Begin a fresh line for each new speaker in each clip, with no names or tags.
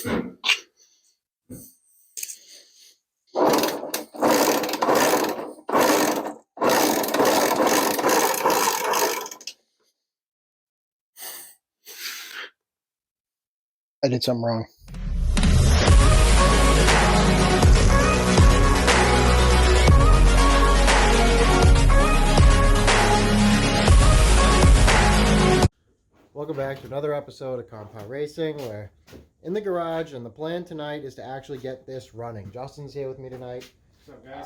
I did something wrong. Welcome back to another episode of Compound Racing. We're in the garage, and the plan tonight is to actually get this running. Justin's here with me tonight.
What's up, guys?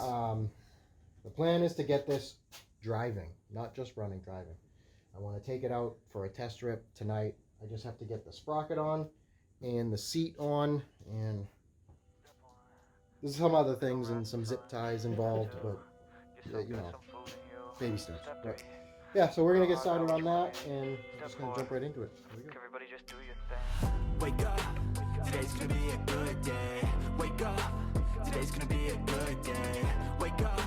The plan is to get this driving, not just running, driving. I want to take it out for a test trip tonight. I just have to get the sprocket on and the seat on, and there's some other things and some zip ties involved, but you know, baby steps. But yeah, so we're gonna get started on that, and I'm just gonna jump right into it. Here we go.
Everybody just do your thing. Wake up, today's gonna be a good day. Wake up, today's gonna be a good day. Wake up,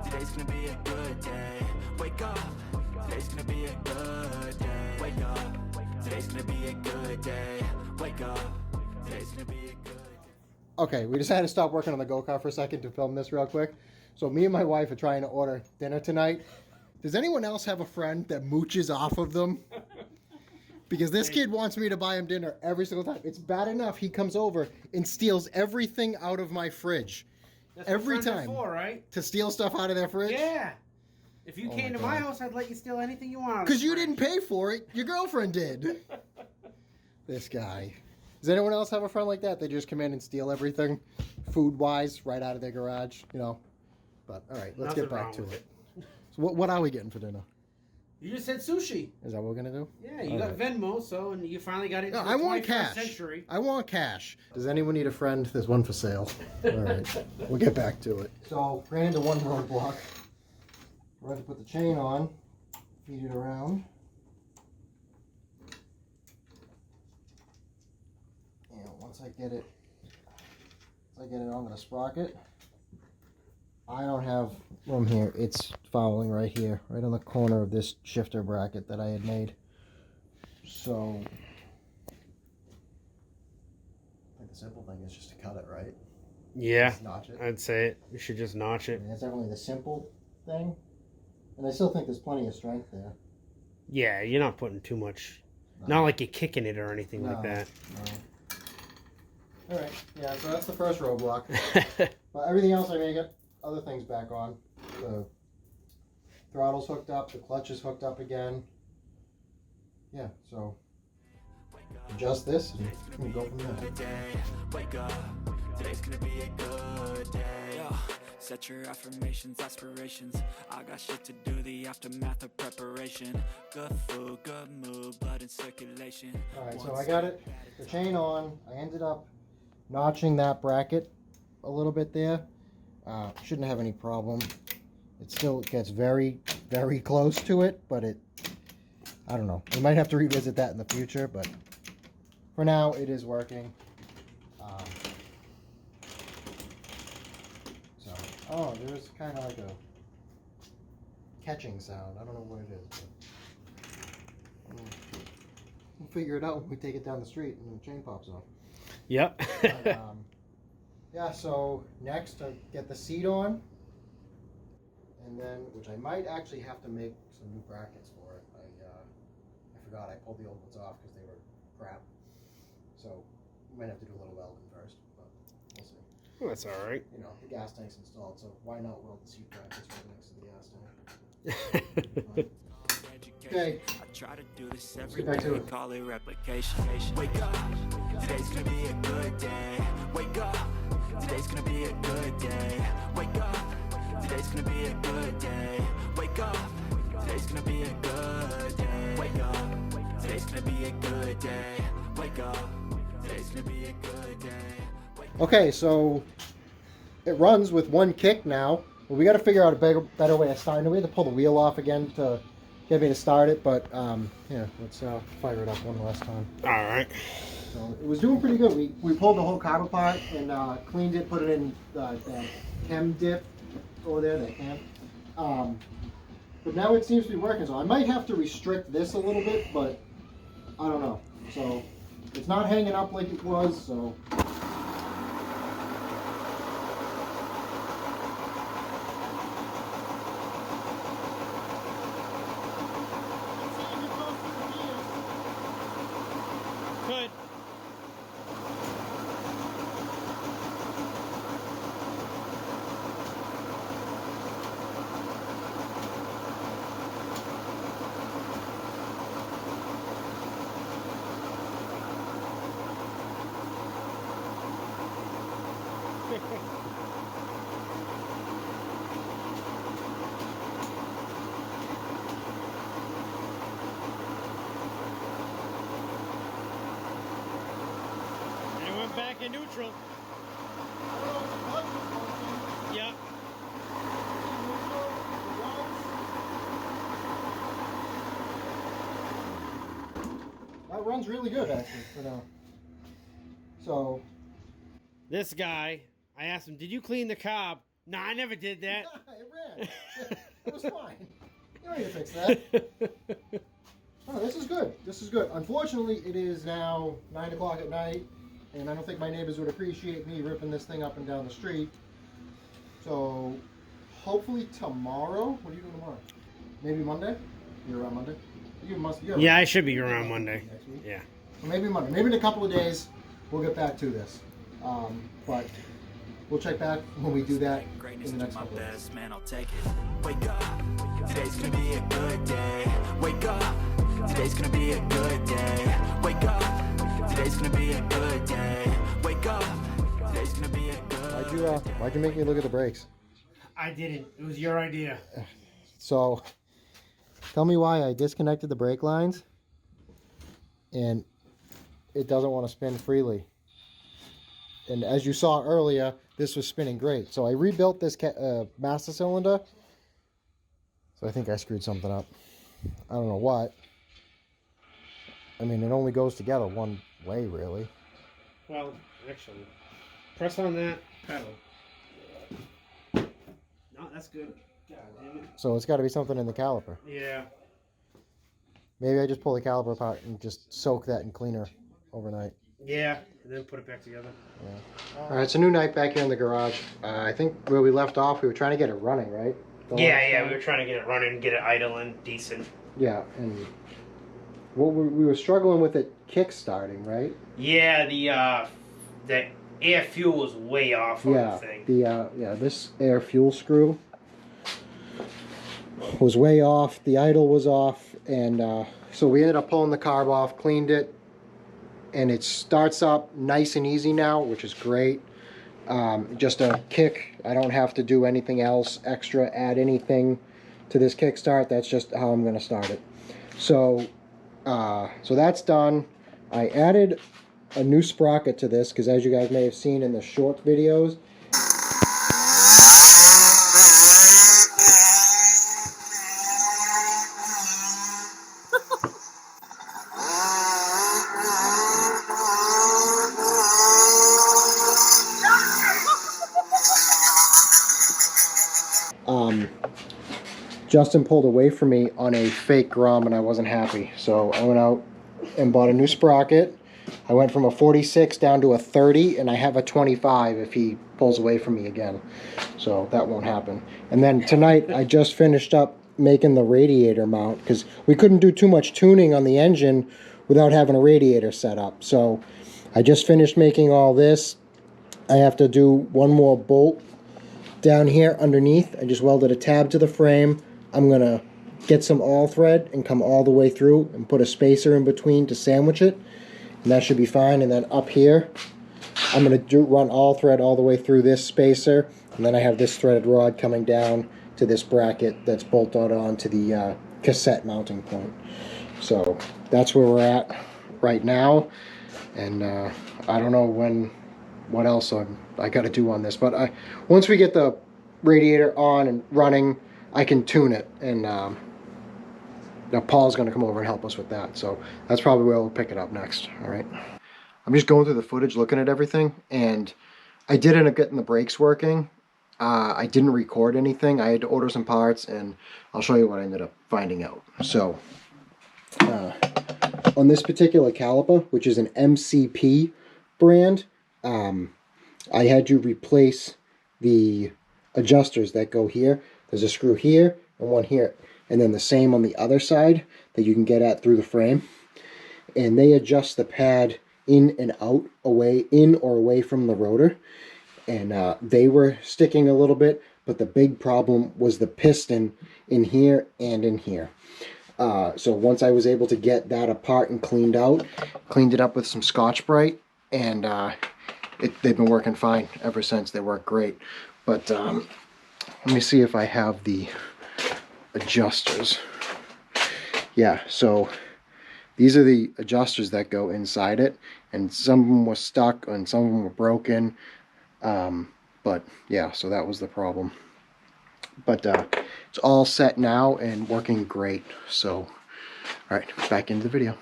today's gonna be a good day. Wake up, today's gonna be a good day. Wake up, today's gonna be a good day. Wake up, today's gonna be a good day.
Okay, we decided to stop working on the go-kart for a second to film this real quick. So me and my wife are trying to order dinner tonight. Does anyone else have a friend that mooches off of them? Because this kid wants me to buy him dinner every single time. It's bad enough he comes over and steals everything out of my fridge.
That's
every
what friends
time.
are for, right?
To steal stuff out of their fridge?
Yeah. If you
Oh
came
my
to my
God.
house, I'd let you steal anything you want.
Because you didn't pay for it. Your girlfriend did. This guy. Does anyone else have a friend like that? They just come in and steal everything, food-wise, right out of their garage, you know? But, all right, let's
Nothing
get back
wrong
to
with
it. So what are we getting for dinner?
You just said sushi.
Is that what we're going to do?
Yeah, you
All
got
right.
Venmo, so and you finally got it.
No,
into
I
the
want
21st
cash.
Century.
I want cash. Does anyone need a friend? There's one for sale. All right, we'll get back to it. So, ran into one roadblock. We're going to put the chain on, feed it around. And once I get it on the sprocket, I don't have room here. It's fouling right here, right on the corner of this shifter bracket that I had made. So, I think the simple thing is just to cut it, right?
Yeah,
Just notch it.
I'd say it. You should just notch
I
it.
mean, that's definitely the simple thing. And I still think there's plenty of strength there.
Yeah, you're not putting too much.
No.
Not like you're kicking it or anything like
No.
that.
All right, yeah, so that's the first roadblock. But everything else, I may get other things back on. The throttle's hooked up, the clutch is hooked up again. Yeah, so adjust this and go from there.
Wake up, today's gonna be a good day. Yo, set your affirmations, aspirations. I got shit to do, the aftermath of preparation. Good food, good mood, blood in circulation.
Alright, so I got it, the chain on. I ended up notching that bracket a little bit there. Shouldn't have any problem. It still gets very, very close to it, but I don't know. We might have to revisit that in the future, but for now, it is working. Oh, there's kind of like a catching sound. I don't know what it is. But we'll figure it out when we take it down the street and the chain pops off.
Yep.
But, yeah, so next I get the seat on, and then, which I might actually have to make some new brackets for it. I forgot I pulled the old ones off because they were crap. So we might have to do a little welding first, but we'll see.
Well, that's all right.
You know, the gas tank's installed, so why not weld the seat brackets right next to the gas tank? Okay.
I try to do this
Let's
every
get back to
day,
it.
call it replication. Wake up, today's gonna be a good day. Wake up, today's gonna be a good day. Wake up, today's gonna be a good day. Wake up, today's gonna be a good day. Wake up, today's gonna be a good day. Wake up, today's gonna be a good day.
Okay, so it runs with one kick now. Well, we got to figure out a better way of starting it. We had to pull the wheel off again to get me to start it, but yeah, let's fire it up one last time.
All right.
So it was doing pretty good. We pulled the whole carb apart and cleaned it, put it in the chem dip over there, that can. But now it seems to be working, so I might have to restrict this a little bit, but I don't know. So It's not hanging up like it was, so.
Good. And it went back in neutral. Yeah.
That runs really good, actually. For now. So.
This guy, I asked him, "Did you clean the cob?" No, I never did that.
It ran. It was fine. You don't need to fix that. Oh, this is good. This is good. Unfortunately, it is now 9 o'clock at night, and I don't think my neighbors would appreciate me ripping this thing up and down the street. So, hopefully tomorrow. What are you doing tomorrow? Maybe Monday? You're around Monday? You must. You're
Yeah,
around
I should be around Monday.
next week.
Yeah.
Or maybe Monday. Maybe in a couple of days, we'll get back to this. But we'll check back when we do that
Greatness
in the
to
next
my
couple of days.
best, man, I'll take it. Wake up, today's gonna be a good day. Wake up, today's gonna be a good day. Wake up, today's gonna be a good day. Wake up, today's gonna be a good
Why'd you make me look at the brakes?
I didn't. It was your idea.
So, tell me why I disconnected the brake lines and it doesn't want to spin freely. And as you saw earlier, this was spinning great. So I rebuilt this master cylinder. So I think I screwed something up. I don't know what. I mean, it only goes together one way, really.
Well, actually, press on that pedal. No, that's good. God damn it.
So it's got to be something in the caliper.
Yeah.
Maybe I just pull the caliper apart and just soak that in cleaner overnight.
Yeah, and then put it back together.
Yeah. All right, it's a new night back here in the garage. I think where we left off, we were trying to get it running, right?
Yeah, we were trying to get it running, get it idling, decent.
Yeah, and we were struggling with it kick-starting, right?
Yeah, the air fuel was way off on the thing.
This air fuel screw was way off. The idle was off, and so we ended up pulling the carb off, cleaned it, and it starts up nice and easy now, which is great. Just a kick. I don't have to do anything else extra, add anything to this kickstart. That's just how I'm going to start it. So that's done. I added a new sprocket to this because, as you guys may have seen in the short videos, Justin pulled away from me on a fake Grom and I wasn't happy. So I went out and bought a new sprocket. I went from a 46 down to a 30, and I have a 25 if he pulls away from me again. So that won't happen. And then tonight I just finished up making the radiator mount because we couldn't do too much tuning on the engine without having a radiator set up. So I just finished making all this. I have to do one more bolt down here underneath. I just welded a tab to the frame. I'm going to get some all thread and come all the way through and put a spacer in between to sandwich it. And that should be fine. And then up here, I'm going to run all thread all the way through this spacer. And then I have this threaded rod coming down to this bracket that's bolted onto the cassette mounting point. So that's where we're at right now. And I don't know what else I got to do on this. But once we get the radiator on and running, I can tune it, and now Paul's going to come over and help us with that. So that's probably where we'll pick it up next. All right. I'm just going through the footage, looking at everything, and I did end up getting the brakes working. I didn't record anything. I had to order some parts, and I'll show you what I ended up finding out. So on this particular caliper, which is an MCP brand, I had to replace the adjusters that go here. There's a screw here and one here, and then the same on the other side that you can get at through the frame. And they adjust the pad in and out, away, in or away from the rotor. And they were sticking a little bit, but the big problem was the piston in here and in here. So once I was able to get that apart and cleaned it up with some Scotch-Brite, and they've been working fine ever since. They work great. But let me see if I have the adjusters. Yeah, so these are the adjusters that go inside it, and some of them were stuck and some of them were broken. But yeah, so that was the problem. But it's all set now and working great. So, all right, back into the video.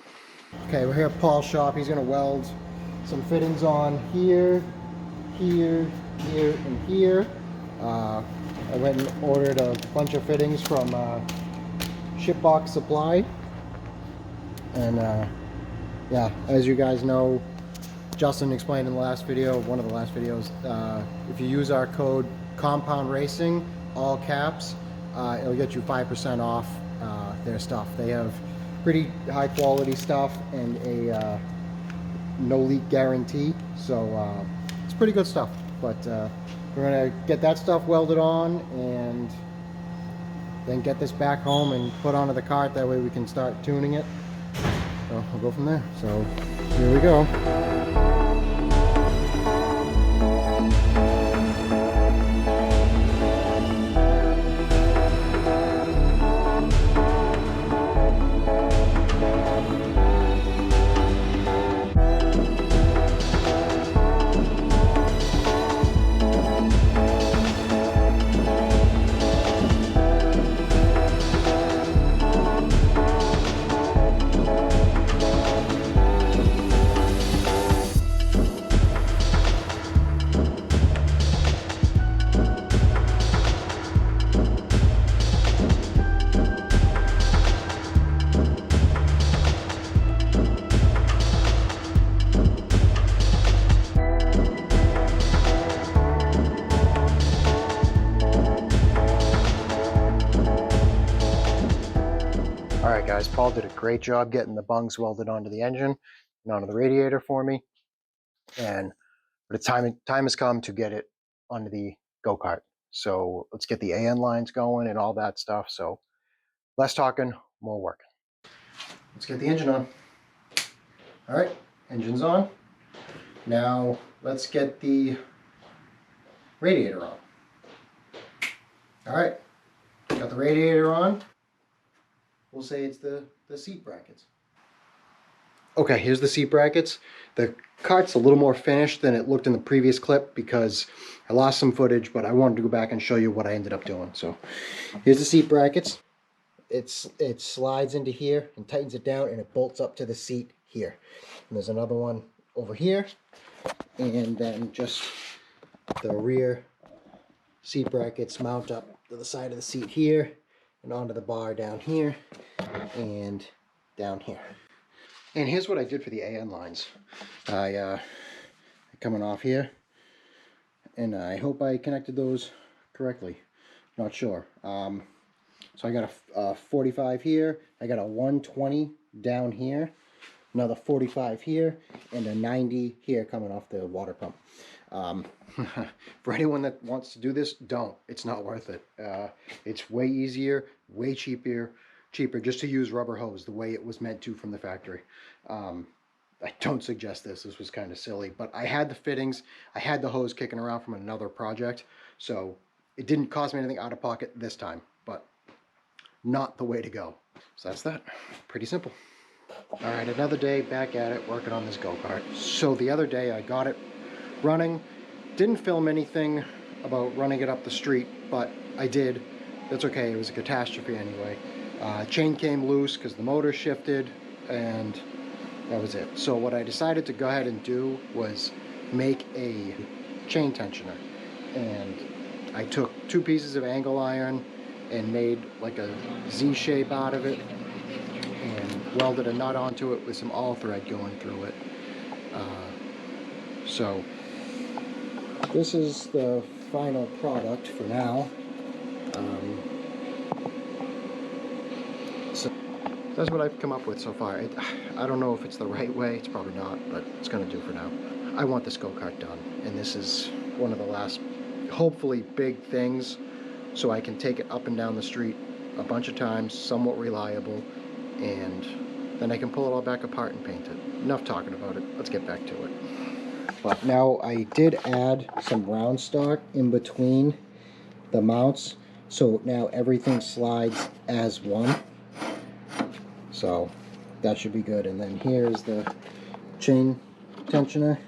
Okay, we're here at Paul's shop. He's gonna weld some fittings on here, here, here, and here. I went and ordered a bunch of fittings from Shipbox Supply. And yeah, as you guys know, Justin explained in the last video, one of the last videos, if you use our code Compound Racing, all caps, it'll get you 5% off their stuff. They have pretty high quality stuff and a no leak guarantee, so it's pretty good stuff. But we're gonna get that stuff welded on and then get this back home and put onto the cart. That way we can start tuning it. So we'll go from there. So here we go. Alright guys, Paul did a great job getting the bungs welded onto the engine and onto the radiator for me. And the time has come to get it onto the go-kart. So let's get the AN lines going and all that stuff. So less talking, more working. Let's get the engine on. Alright, engine's on. Now let's get the radiator on. Alright, got the radiator on. We'll say it's the seat brackets. Okay, here's the seat brackets. The kart's a little more finished than it looked in the previous clip because I lost some footage, but I wanted to go back and show you what I ended up doing. So here's the seat brackets. It slides into here and tightens it down, and it bolts up to the seat here. And there's another one over here, and then just the rear seat brackets mount up to the side of the seat here and onto the bar down here and down here. And here's what I did for the AN lines. Coming off here, and I hope I connected those correctly. Not sure. So I got a 45 here, I got a 120 down here, another 45 here, and a 90 here coming off the water pump. For anyone that wants to do this, don't. It's not worth it. It's way easier, way cheaper just to use rubber hose the way it was meant to from the factory. I don't suggest this. This was kind of silly, but I had the fittings. I had the hose kicking around from another project, so it didn't cost me anything out of pocket this time, but not the way to go. So that's that. Pretty simple. All right, another day back at it, working on this go-kart. So the other day I got it running. Didn't film anything about running it up the street, but I did. That's okay. It was a catastrophe anyway. Chain came loose because the motor shifted, and that was it. So what I decided to go ahead and do was make a chain tensioner. And I took 2 pieces of angle iron and made like a Z shape out of it. and welded a nut onto it with some all thread going through it. So this is the final product for now. So that's what I've come up with so far. I don't know if it's the right way. It's probably not, but it's going to do for now. I want this go-kart done, and this is one of the last, hopefully, big things, so I can take it up and down the street a bunch of times, somewhat reliable, and then I can pull it all back apart and paint it. Enough talking about it. Let's get back to it. But now I did add some round stock in between the mounts, so now everything slides as one. So that should be good. And then here's the chain tensioner.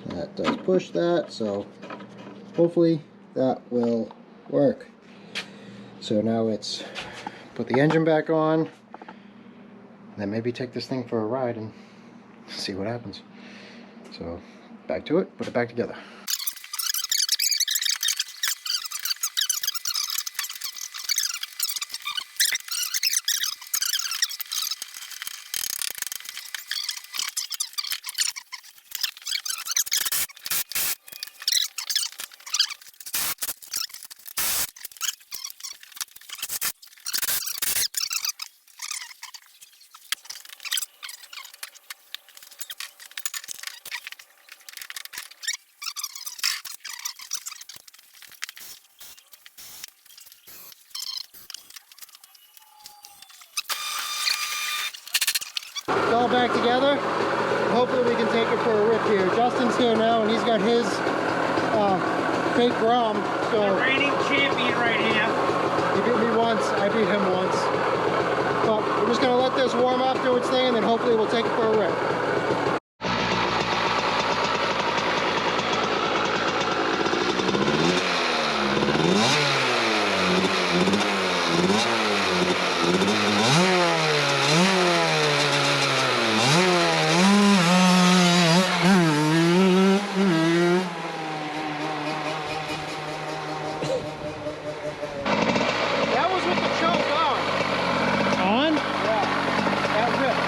That does push that, so hopefully that will work. So now it's put the engine back on, then maybe take this thing for a ride and see what happens. So back to it, put it back together. It's all back together. Hopefully we can take it for a rip here. Justin's here now and he's got his fake Grom. So
The reigning champion right here.
he beat me once, I beat him once. But we're just gonna let this warm up, do its thing, and then hopefully we'll take it for a rip. That was with the choke on.
On?
Yeah, that ripped.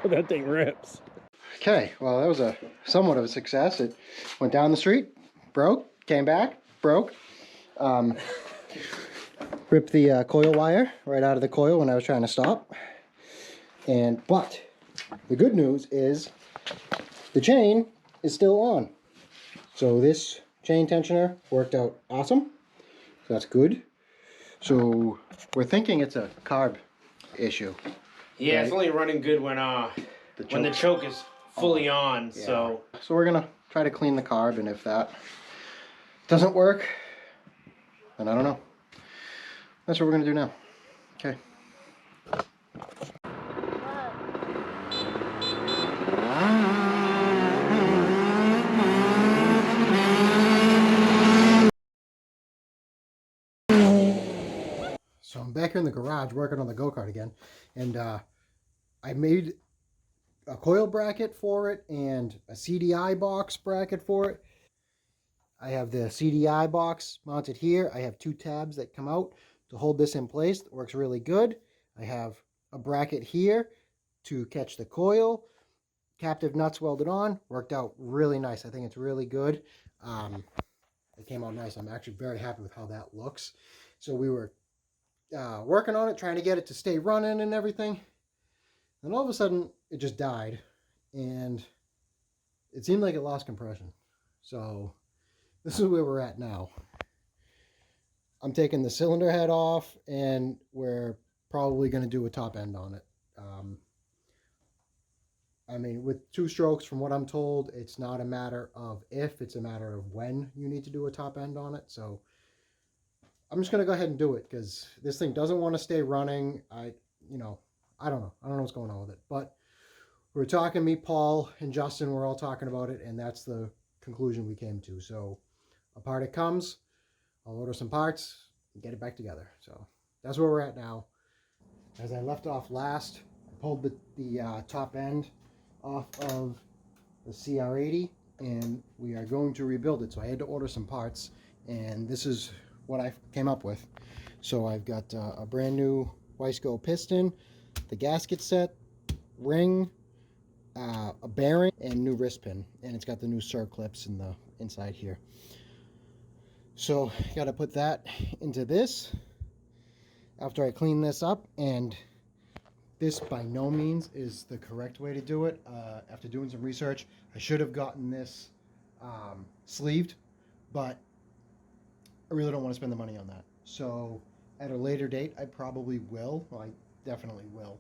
That thing rips.
Okay, well that was a somewhat of a success. It went down the street, broke, came back, broke. Ripped the coil wire right out of the coil when I was trying to stop. But the good news is the chain is still on. So this chain tensioner worked out awesome. So that's good. So we're thinking it's a carb issue.
Yeah,
Right.
it's only running good when the choke is fully on.
Yeah.
So
So we're gonna try to clean the carb, and if that doesn't work, then I don't know. That's what we're gonna do now. Okay. So I'm back here in the garage working on the go-kart again, and I made a coil bracket for it and a CDI box bracket for it. I have the CDI box mounted here. I have two tabs that come out to hold this in place. It works really good. I have a bracket here to catch the coil. Captive nuts welded on. Worked out really nice. I think it's really good. It came out nice. I'm actually very happy with how that looks. So we were working on it, trying to get it to stay running and everything. Then all of a sudden, it just died. And it seemed like it lost compression. So this is where we're at now. I'm taking the cylinder head off, and we're probably going to do a top end on it. I mean, with two strokes, from what I'm told, it's not a matter of if, it's a matter of when you need to do a top end on it. So I'm just going to go ahead and do it, because this thing doesn't want to stay running. I don't know. I don't know what's going on with it. But we were talking, me, Paul, and Justin, we're all talking about it, and that's the conclusion we came to. So apart it comes. I'll order some parts and get it back together. So that's where we're at now. As I left off last, I pulled the top end off of the CR80, and we are going to rebuild it. So I had to order some parts, and this is what I came up with. So I've got a brand new Wiseco piston, the gasket set, ring, a bearing, and new wrist pin, and it's got the new circlips in the inside here. So got to put that into this after I clean this up, and this by no means is the correct way to do it. After doing some research, I should have gotten this sleeved, but I really don't want to spend the money on that. So at a later date, I probably will. Well, I definitely will.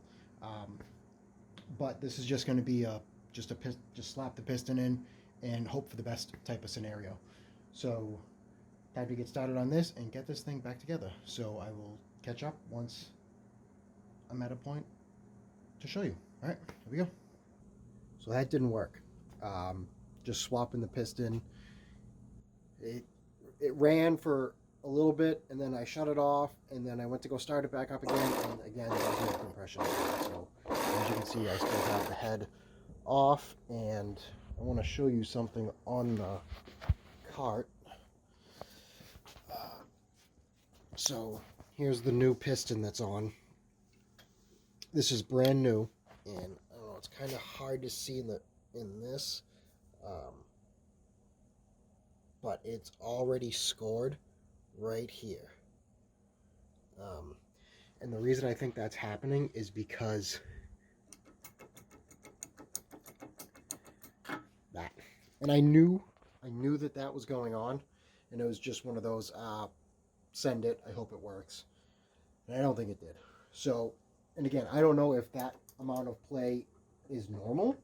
But this is just going to be just slap the piston in and hope for the best type of scenario. So time to get started on this and get this thing back together. So I will catch up once I'm at a point to show you. All right, here we go. So that didn't work. Just swapping the piston. It ran for a little bit, and then I shut it off, and then I went to go start it back up again, and again there was no compression. So as you can see, I still have the head off, and I want to show you something on the kart. So here's the new piston that's on. This is brand new, and I don't know, it's kind of hard to see in this, but it's already scored right here. And the reason I think that's happening is because that. And I knew that was going on, and it was just one of those, send it, I hope it works. And I don't think it did. So, and again, I don't know if that amount of play is normal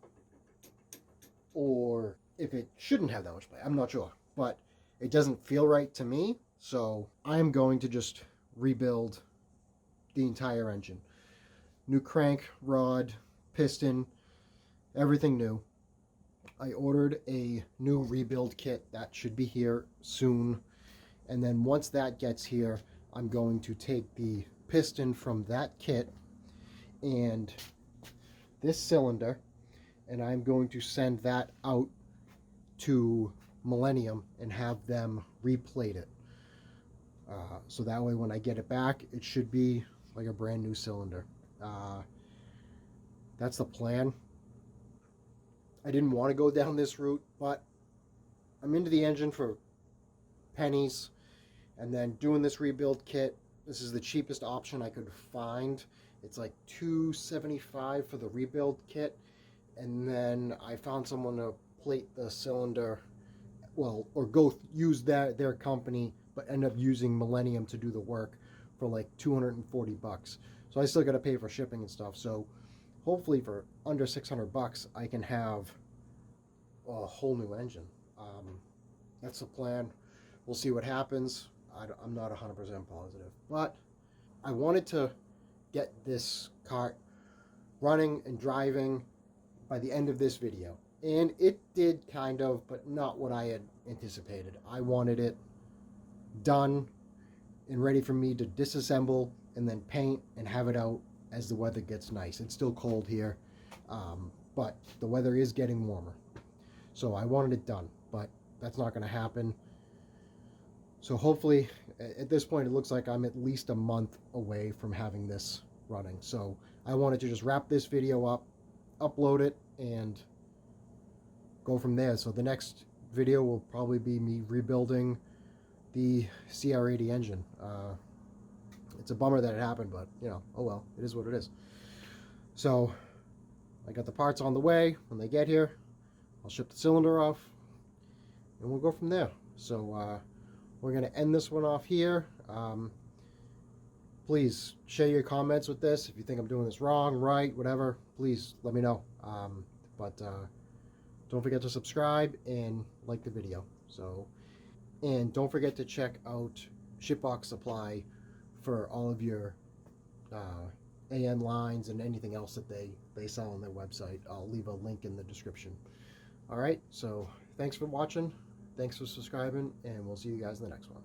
or if it shouldn't have that much play. I'm not sure, but it doesn't feel right to me. So I'm going to just rebuild the entire engine. New crank, rod, piston, everything new. I ordered a new rebuild kit that should be here soon. And then once that gets here, I'm going to take the piston from that kit and this cylinder, and I'm going to send that out to Millennium and have them replate it. So that way when I get it back, it should be like a brand new cylinder. That's the plan. I didn't want to go down this route, but I'm into the engine for pennies. And then doing this rebuild kit, this is the cheapest option I could find. It's like $275 for the rebuild kit. And then I found someone to plate the cylinder, well, or go use their company, but end up using Millennium to do the work for like $240. So I still got to pay for shipping and stuff. So hopefully for under $600, I can have a whole new engine. That's the plan. We'll see what happens. I'm not 100% positive, but I wanted to get this kart running and driving by the end of this video, and it did kind of, but not what I had anticipated. I wanted it done and ready for me to disassemble and then paint and have it out as the weather gets nice. It's still cold here, but the weather is getting warmer, so I wanted it done, but that's not going to happen. So hopefully, at this point, it looks like I'm at least a month away from having this running. So I wanted to just wrap this video up, upload it, and go from there. So the next video will probably be me rebuilding the CR80 engine. It's a bummer that it happened, but, you know, oh well, it is what it is. So I got the parts on the way. When they get here, I'll ship the cylinder off, and we'll go from there. So, we're going to end this one off here. Please share your comments with this. If you think I'm doing this wrong, right, whatever, please let me know. But don't forget to subscribe and like the video. So, and don't forget to check out Shipbox Supply for all of your AN lines and anything else that they sell on their website. I'll leave a link in the description. All right, so thanks for watching. Thanks for subscribing, and we'll see you guys in the next one.